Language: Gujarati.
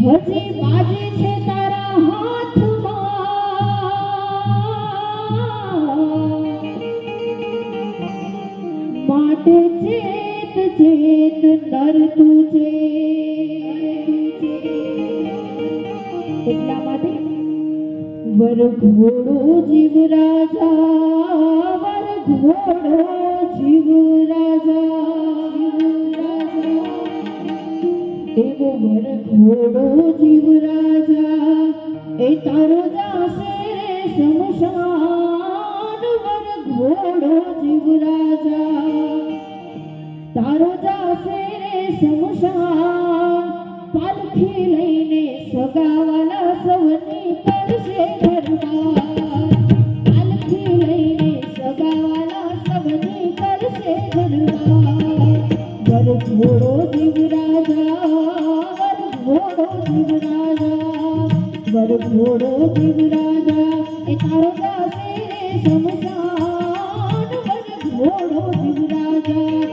હજી બાજે છે તારા હાથમાં માટે ચેત ચેત નર તુજે એટલા માટે વર ઘોડો જીવ રાજા વર ઘોડો જીવ રાજા એવો વર ઘોડો જીવ રાજા એ તારો જાશે રે શમશાન વર ઘોડો જીવ રાજા તારો જાશે રે શમશાન પાલખી લઈને સગાવાલા સૌની કરશે ઘરબાર પાલખી લઈને સગાવાલા સૌની કરશે ઘરબાર વર ઘોડો જીવ રાજા વર ઘોડો જીવ રાજા વર ઘોડો જીવ રાજા એ તારો જાશે રે શમશાન વર ઘોડો જીવ રાજા